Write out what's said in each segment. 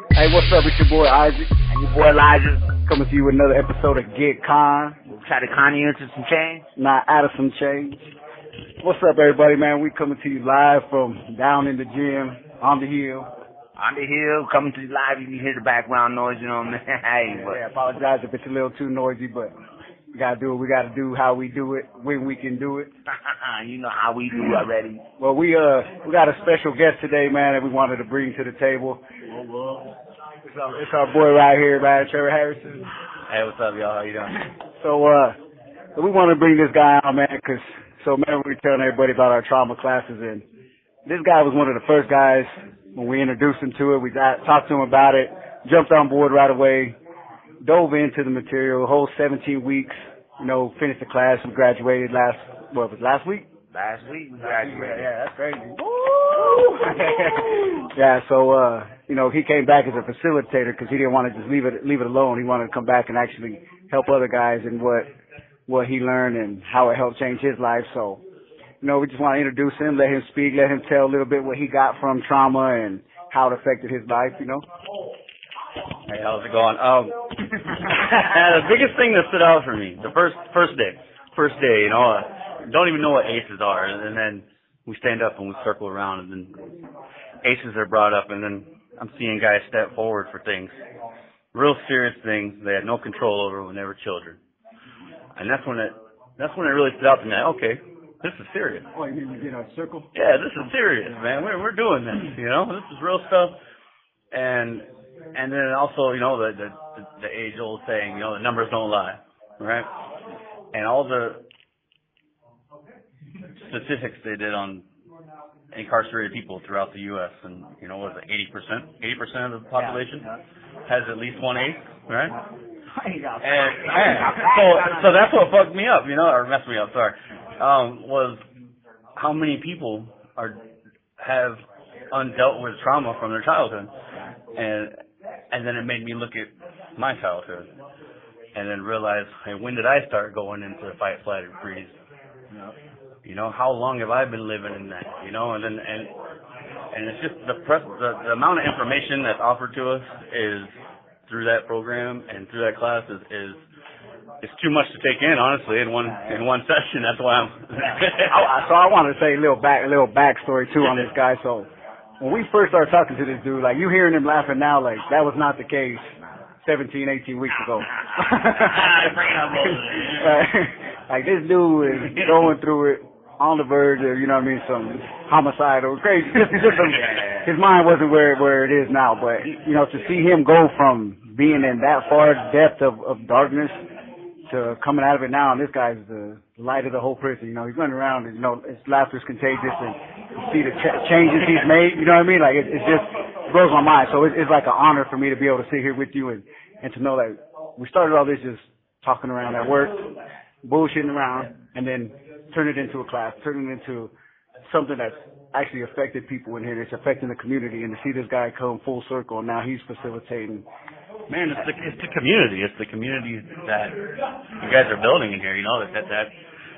Hey, what's up? It's your boy Isaac. And your boy Elijah. Coming to you with another episode of Get Con. We'll try to con you into some change. Not out of some change. What's up, everybody, man? We coming to you live from down in the gym, on the hill. On the hill, coming to you live. You can hear the background noise, you know what I mean? Hey, but. Yeah, I apologize if it's a little too noisy, but we gotta do what we gotta do, how we do it, when we can do it. You know how we do already. Well, we got a special guest today, man, that we wanted to bring to the table. It's our boy right here, man, Trevor Harrison. Hey, what's up, y'all? How you doing? So we want to bring this guy on, man, because remember we were telling everybody about our trauma classes, and this guy was one of the first guys when we introduced him to it. We talked to him about it, jumped on board right away, dove into the material, whole 17 weeks, finished the class. We graduated last week? Last week we graduated. Yeah, that's crazy. Yeah, so, he came back as a facilitator because he didn't want to just leave it alone. He wanted to come back and actually help other guys in what he learned and how it helped change his life. So, we just want to introduce him, let him speak, let him tell a little bit what he got from trauma and how it affected his life, Hey, how's it going? The biggest thing that stood out for me, the first day, don't even know what aces are, and then we stand up and we circle around, and then aces are brought up, and then I'm seeing guys step forward for things, real serious things they had no control over when they were children, and that's when it really stood out to me. Okay, this is serious. Oh, you mean we get a circle? Yeah, this is serious, man. We're doing this, this is real stuff, and then also, the age-old saying, the numbers don't lie, right? And all the statistics they did on incarcerated people throughout the U.S. and, what is it, 80% of the population has at least one ace, right? And so that's what fucked me up, or messed me up, sorry, was how many people have undealt with trauma from their childhood. And then it made me look at my childhood and then realize, hey, when did I start going into fight, flight, or freeze? How long have I been living in that? And it's just the amount of information that's offered to us is through that program and through that class is it's too much to take in, honestly, in one session. That's why I'm. So I want to say a little backstory too on this guy. So when we first started talking to this dude, like you hearing him laughing now, like that was not the case 17, 18 weeks ago. Like this dude is going through it on the verge of, some homicide or crazy. His mind wasn't where it is now, but to see him go from being in that far depth of darkness to coming out of it now, and this guy's the light of the whole prison. He's running around, and his laughter's contagious, and you see the changes he's made. You know what I mean? Like it just blows my mind. So it's like an honor for me to be able to sit here with you and to know that we started all this just talking around at work, bullshitting around, and then turn it into a class, turn it into something that's actually affected people in here, that's affecting the community, and to see this guy come full circle, and now he's facilitating. Man, it's the community. It's the community that you guys are building in here.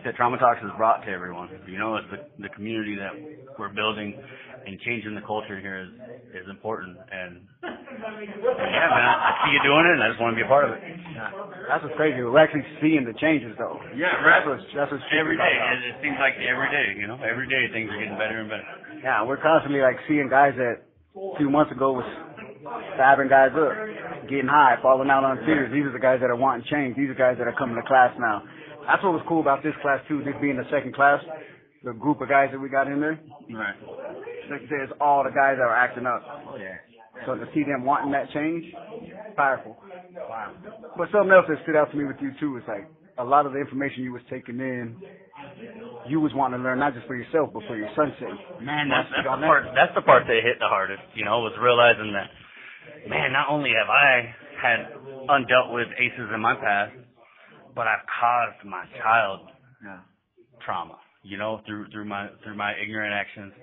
That Trauma Talks has brought to everyone. It's the community that we're building, and changing the culture here is important. And yeah, man, I see you doing it, and I just want to be a part of it. Yeah. That's what's crazy. We're actually seeing the changes, though. Yeah, right. That's what's every day. It seems like every day. Every day things are getting better and better. Yeah, we're constantly seeing guys that a few months ago was stabbing guys up, getting high, falling out on tears. These are the guys that are wanting change. These are guys that are coming to class now. That's what was cool about this class too, this being the second class, the group of guys that we got in there. Right. Like I said, it's all the guys that are acting up. Oh, yeah. So to see them wanting that change, powerful. Wow. But something else that stood out to me with you too is like a lot of the information you was taking in, you was wanting to learn not just for yourself, but for your son's sake. Man, that's the part that hit the hardest, was realizing that, man, not only have I had undealt with aces in my past, but I've caused my child trauma, through my ignorant actions,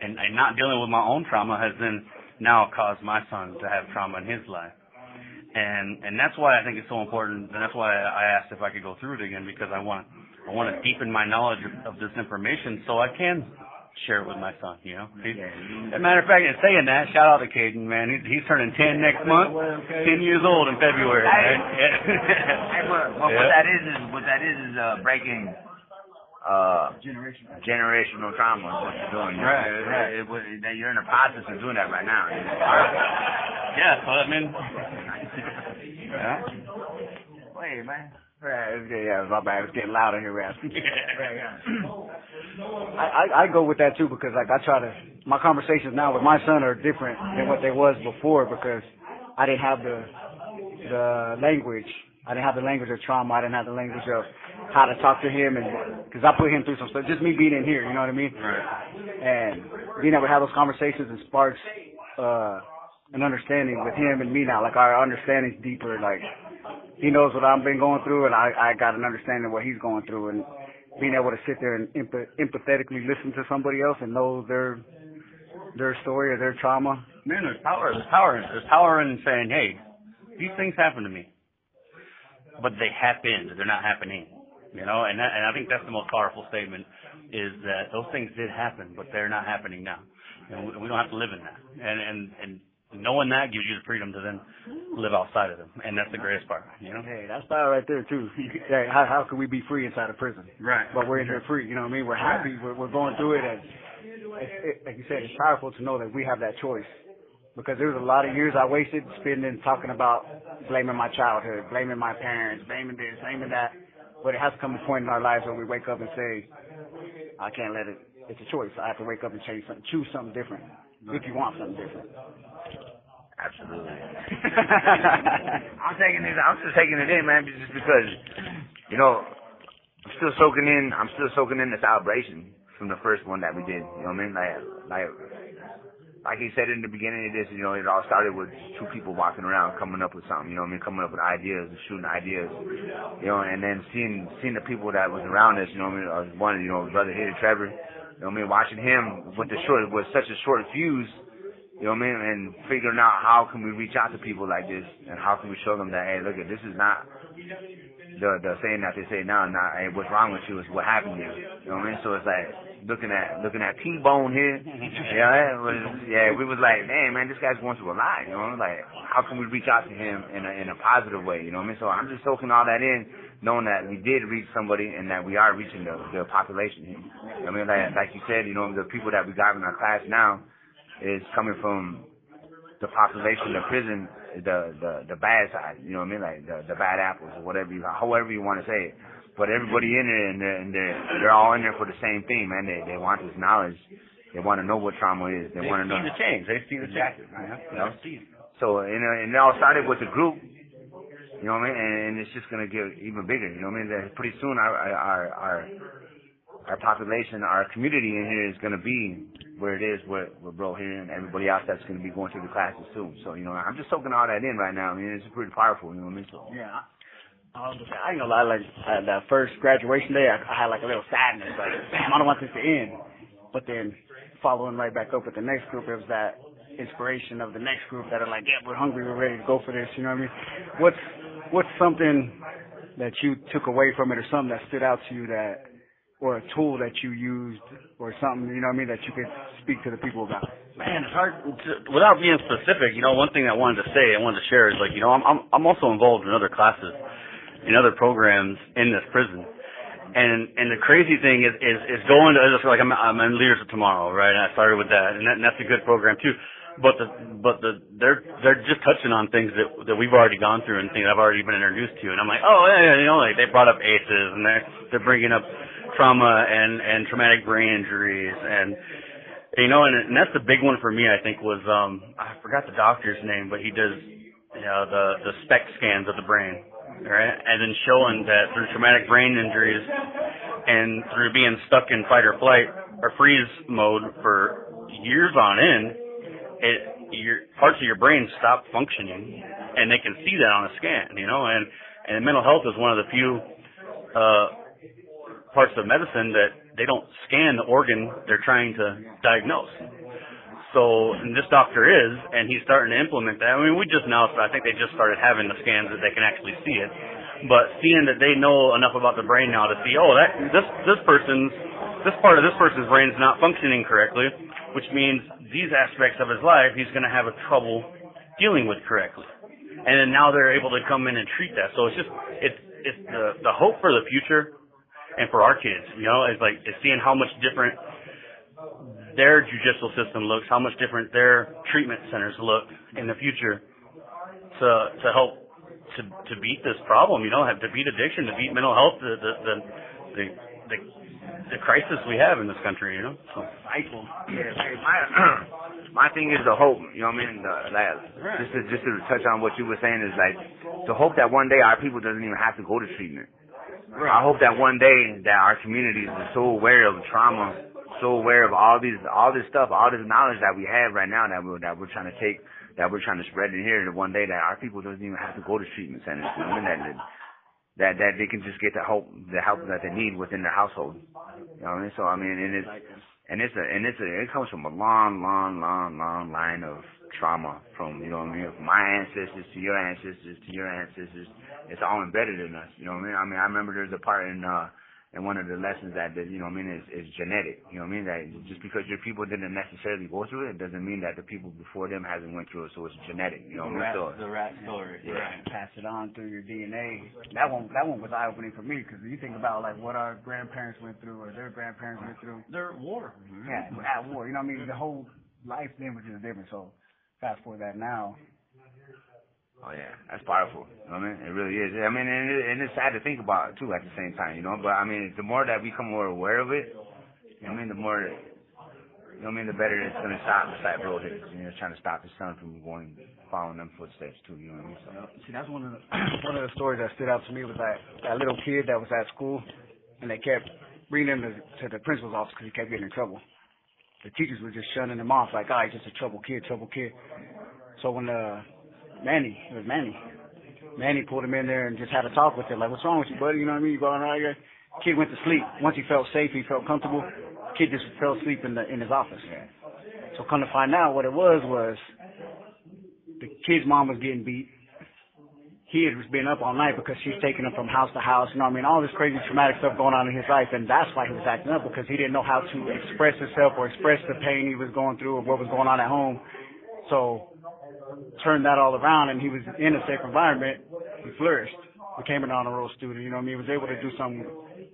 and not dealing with my own trauma has then now caused my son to have trauma in his life, and that's why I think it's so important, and that's why I asked if I could go through it again, because I want to deepen my knowledge of this information so I can share it with my son, you know. As a matter of fact, in saying that, shout out to Caden, man. He's turning 10 next month, 10 years old in February. Hey, Hey, what that is breaking generational trauma. What you're doing, Right. You're in the process of doing that right now. Yeah, so I mean, yeah. Wait, man. Right, yeah, my bad. It's getting louder here, Rap. I go with that too because like I try to. My conversations now with my son are different than what they was before because I didn't have the language. I didn't have the language of trauma. I didn't have the language of how to talk to him, and because I put him through some stuff. Just me being in here, you know what I mean? Right. And being able to have those conversations and sparks an understanding with him and me now. Like our understanding's deeper. Like he knows what I've been going through, and I got an understanding of what he's going through, and being able to sit there and empathetically listen to somebody else and know their story or their trauma. Man, there's power in saying, hey, these things happen to me, but they happened. They're not happening. You know, and I think that's the most powerful statement is that those things did happen, but they're not happening now. And we don't have to live in that. And knowing that gives you the freedom to then live outside of them, and that's the greatest part. You know. Hey, that's power right there too. Hey, how can we be free inside of prison? Right. But we're in here free. You know what I mean? We're happy. We're going through it, and like you said, it's powerful to know that we have that choice. Because there was a lot of years I wasted spending talking about blaming my childhood, blaming my parents, blaming this, blaming that. But it has to come a point in our lives where we wake up and say, I can't let it. It's a choice. I have to wake up and choose something different. If you want something different. Absolutely. I'm just taking it in, man, just because, you know, I'm still soaking in the celebration from the first one that we did. You know what I mean? Like he said in the beginning of this, you know, it all started with two people walking around coming up with something, you know what I mean, coming up with ideas and shooting ideas, you know, and then seeing the people that was around us, you know what I mean, one, you know, brother here, Trevor, you know what I mean, watching him with such a short fuse, you know what I mean, and figuring out how can we reach out to people like this and how can we show them that, hey, look, this is not the saying that they say now, not, hey, what's wrong with you, it's what happened to you, you know what I mean, so it's like, looking at T-Bone here, we was like, man, this guy's going through a lot, you know, like, how can we reach out to him in a positive way, you know what I mean? So I'm just soaking all that in, knowing that we did reach somebody and that we are reaching the population here. You know what I mean? Like you said, you know, the people that we got in our class now is coming from the population, the prison, the bad side, you know what I mean? Like the bad apples or however you want to say it. But everybody in there, and they're all in there for the same thing, man. They want this knowledge. They want to know what trauma is. They want to know. They see the change. They see the change. You know? So, and it all started with the group, you know what I mean? And it's just going to get even bigger, you know what I mean? Pretty soon our population, our community in here is going to be where it is with bro here and everybody else that's going to be going through the classes too. So, you know, I'm just soaking all that in right now. I mean, it's pretty powerful, you know what I mean? So, yeah. I ain't gonna lie, like that first graduation day, I had like a little sadness, like, damn, I don't want this to end. But then following right back up with the next group, it was that inspiration of the next group that are like, yeah, we're hungry, we're ready to go for this, you know what I mean? What's something that you took away from it or something that stood out to you or a tool that you used or something, you know what I mean, that you could speak to the people about? Man, it's hard without being specific. You know, one thing I wanted to share is like, you know, I'm also involved in other classes, in other programs in this prison, and the crazy thing is going to just like I'm in Leaders of Tomorrow, right? And I started with that, and that's a good program too. But they're just touching on things that we've already gone through and things I've already been introduced to, and I'm like, oh yeah, you know, like they brought up ACEs and they're bringing up trauma and traumatic brain injuries and. You know, and that's the big one for me, I think, was, I forgot the doctor's name, but he does, you know, the SPECT scans of the brain, right? And then showing that through traumatic brain injuries and through being stuck in fight or flight or freeze mode for years on end, parts of your brain stop functioning, and they can see that on a scan, you know, and mental health is one of the few, parts of medicine that they don't scan the organ they're trying to diagnose. So, and this doctor is, and he's starting to implement that. I mean, we just know, I think they just started having the scans that they can actually see it. But seeing that they know enough about the brain now to see, oh, this this part of this person's brain's not functioning correctly, which means these aspects of his life he's going to have a trouble dealing with correctly. And then now they're able to come in and treat that. So it's the hope for the future and for our kids, you know, it's like it's seeing how much different their judicial system looks, how much different their treatment centers look in the future to help to beat this problem, you know, to beat addiction, to beat mental health, the crisis we have in this country, you know. So. Yeah, my thing is the hope, you know what I mean? Just to touch on what you were saying is like to hope that one day our people doesn't even have to go to treatment. Right. I hope that one day that our communities are so aware of trauma, so aware of all this stuff, all this knowledge that we have right now that we're trying to take, that we're trying to spread in here, that one day that our people doesn't even have to go to treatment centers. You know what I mean? That they can just get the help that they need within their household. You know what I mean? So I mean, it comes from a long line of trauma from, you know what I mean, from my ancestors to your ancestors to your ancestors. It's all embedded in us. You know what I mean? I remember there's a part in one of the lessons that you know what I mean is genetic. You know what I mean? That just because your people didn't necessarily go through it doesn't mean that the people before them hasn't went through it. So it's genetic. You know what I mean? So the rat story. Yeah. Right. Pass it on through your DNA. That one was eye opening for me because you think about like what our grandparents went through or their grandparents went through. They're at war. Yeah, at war. You know what I mean? The whole life then was just different. So fast forward that now. Oh yeah, that's powerful. You know what I mean? It really is. I mean, and it's sad to think about too at the same time, you know. But I mean, the more that we become more aware of it, you know what I mean, the more, you know what I mean, the better it's gonna stop the fat bro hits. You know, trying to stop his son from following them footsteps too. You know what I mean? So. See, that's one of the stories that stood out to me was that little kid that was at school, and they kept bringing him to the principal's office because he kept getting in trouble. The teachers were just shunning him off like, he's just a trouble kid. So when Manny pulled him in there and just had a talk with him, like, what's wrong with you, buddy? You know what I mean? You going out here? Kid went to sleep. Once he felt safe, he felt comfortable. Kid just fell asleep in his office. So come to find out what it was the kid's mom was getting beat. He had been up all night because she's taking him from house to house. You know what I mean? All this crazy traumatic stuff going on in his life, and that's why he was acting up, because he didn't know how to express himself or express the pain he was going through or what was going on at home. So turned that all around, and he was in a safe environment. He flourished, became an honor roll student. You know what I mean? He was able to do something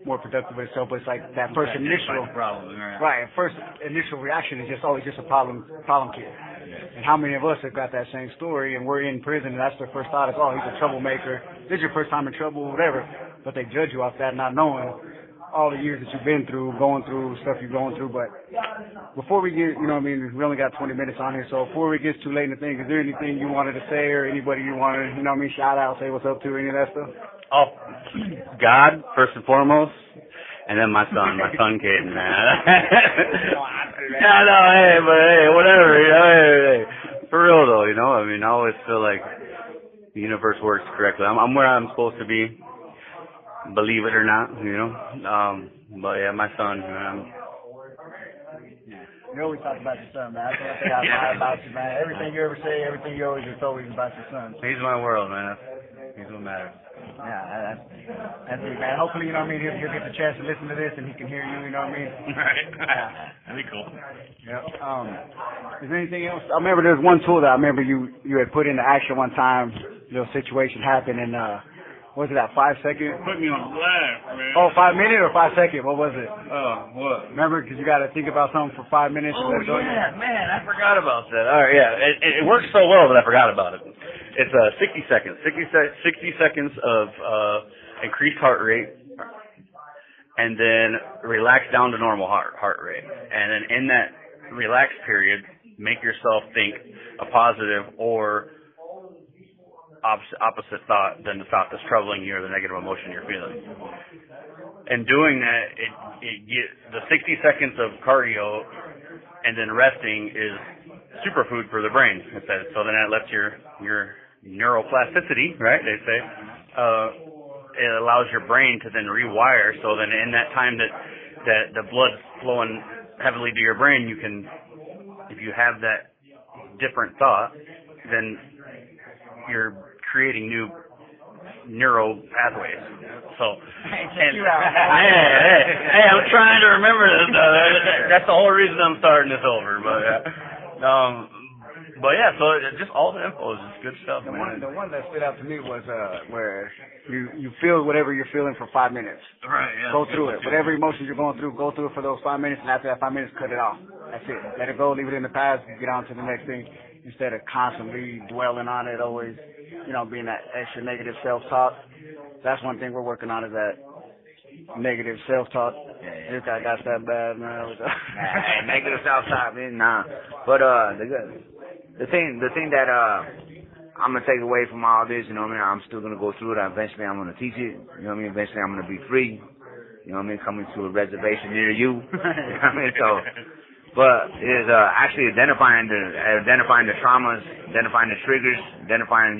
more productive with himself. But it's like that first initial reaction is just always just a problem kid. Yeah. And how many of us have got that same story, and we're in prison, and that's their first thought is, he's a troublemaker. This is your first time in trouble, whatever. But they judge you off that, not knowing all the years that you've been through, going through stuff you're going through. But before we get, you know what I mean, we only got 20 minutes on here, so before it gets too late in the thing, is there anything you wanted to say or anybody you wanted to, you know what I mean, shout out, say what's up to, any of that stuff? Oh, God, first and foremost, and then my son Caden, man. Hey, whatever, you know, hey. For real though, you know, I mean, I always feel like the universe works correctly. I'm where I'm supposed to be. Believe it or not, you know. But yeah, my son, man. You always talk about your son, man. That's one thing I admire about you, man. Everything you ever say, everything you always, it's always about your son. He's my world, man. He's what matters. Yeah, that's it, man. Hopefully, you know what I mean, he'll get the chance to listen to this and he can hear you, you know what I mean? Right. That'd be cool. Yep. Is there anything else? I remember there's one tool that I remember you had put into action one time. Little situation happened, and what was it, that 5 second? Put me on blast, man. Oh, 5 minute or 5 second? What was it? Oh, what? Remember, because you got to think about something for 5 minutes. Oh, yeah, man, I forgot about that. All right, yeah. It works so well that I forgot about it. It's 60 seconds. 60 seconds of increased heart rate, and then relax down to normal heart rate. And then in that relaxed period, make yourself think a positive or opposite thought than the thought that's troubling you or the negative emotion you're feeling. And doing that, it the 60 seconds of cardio and then resting is superfood for the brain. It says. So then it lets your neuroplasticity, right? They say it allows your brain to then rewire. So then in that time that the blood's flowing heavily to your brain, you can, if you have that different thought, then you're creating new neuro pathways. So, hey, I'm trying to remember this. That's the whole reason I'm starting this over. But yeah, so just all the info is just good stuff. The one that stood out to me was where you feel whatever you're feeling for 5 minutes. Right. Yeah. Go through it. Whatever emotions you're going through, go through it for those 5 minutes, and after that 5 minutes, cut it off. That's it. Let it go. Leave it in the past. Get on to the next thing instead of constantly dwelling on it. Always, being that extra negative self-talk. That's one thing we're working on is that negative self-talk. This guy got that bad, man. Negative self-talk, man. Nah. But the thing that I'm gonna take away from all this, I'm still gonna go through it. Eventually, I'm gonna teach it. Eventually, I'm gonna be free. Coming to a reservation near you. But is actually identifying the traumas, identifying the triggers, identifying,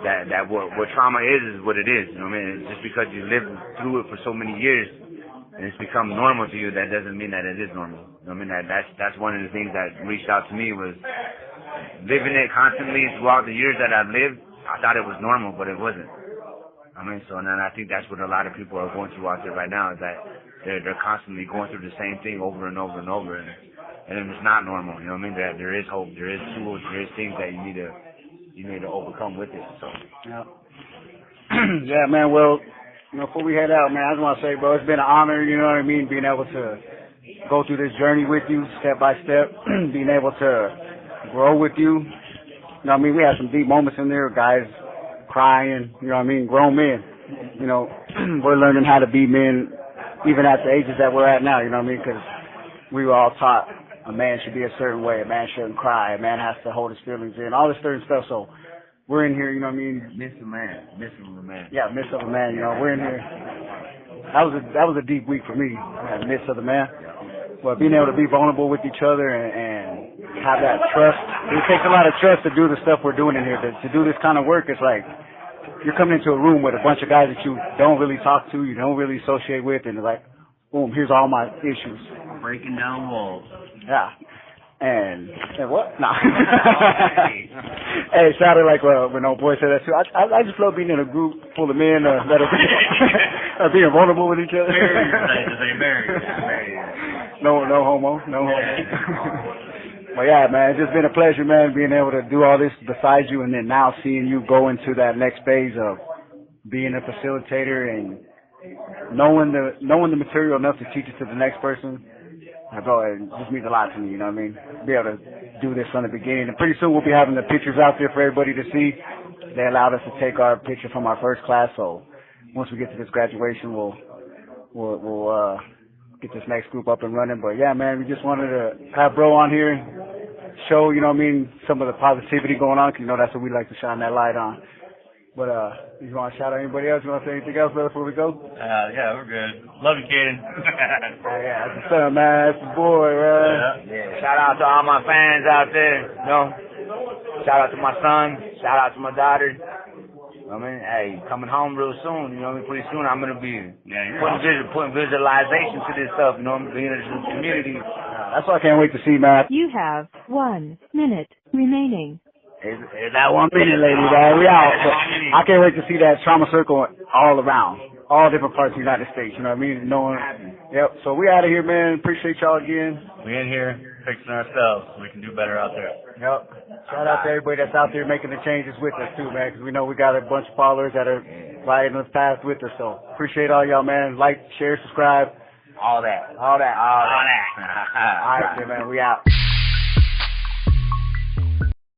that what trauma is what it is. It's just because you lived through it for so many years and it's become normal to you, that doesn't mean that it is normal. That's one of the things that reached out to me was living it constantly throughout the years that I've lived. I thought it was normal, but it wasn't. And then I think that's what a lot of people are going through out there right now, is that they're constantly going through the same thing over and over and over, and it's not normal. There is hope, there is tools, there is things that you need to overcome with it. So yeah, man. Well, before we head out, man, I just want to say, bro, it's been an honor. Being able to go through this journey with you, step by step, being able to grow with you. We had some deep moments in there, guys crying. Grown men. We're learning how to be men. Even at the ages that we're at now, because we were all taught a man should be a certain way, a man shouldn't cry, a man has to hold his feelings in, all this certain stuff. So we're in here, Miss of a man. Yeah, miss of a man, we're in here. That was a deep week for me, miss of the man. But being able to be vulnerable with each other and have that trust, it takes a lot of trust to do the stuff we're doing in here. To do this kind of work, it's like you're coming into a room with a bunch of guys that you don't really talk to, you don't really associate with, and they're like, boom, here's all my issues. Breaking down walls. Yeah. And what? No. Hey, it sounded like when old boy said that too. I just love being in a group full of men that are being vulnerable with each other. No homo. Well, yeah, man, it's just been a pleasure, man, being able to do all this beside you, and then now seeing you go into that next phase of being a facilitator and knowing the material enough to teach it to the next person. Bro, it just means a lot to me, Be able to do this from the beginning. And pretty soon we'll be having the pictures out there for everybody to see. They allowed us to take our picture from our first class, so once we get to this graduation, we'll get this next group up and running. But yeah, man, we just wanted to have bro on here, show, some of the positivity going on, because, that's what we like to shine that light on. But, you want to shout out anybody else? You want to say anything else, brother, before we go? Yeah, we're good. Love you, Kaden. Yeah, that's the son, man. That's the boy, man. Yeah. Shout out to all my fans out there, Shout out to my son. Shout out to my daughter. Hey, coming home real soon, pretty soon I'm going to be putting visualization to this stuff, being in the community. That's what I can't wait to see, man. You have 1 minute remaining. Is that 1 minute, lady, man? We out. But I can't wait to see that trauma circle all around, all different parts of the United States, Yep, so we out of here, man. Appreciate y'all again. We in here fixing ourselves. We can do better out there. Yep. Shout out to everybody that's out there making the changes with us, too, man, because we know we got a bunch of followers that are riding the path with us. So appreciate all y'all, man. Like, share, subscribe. All that. All right, man. We out.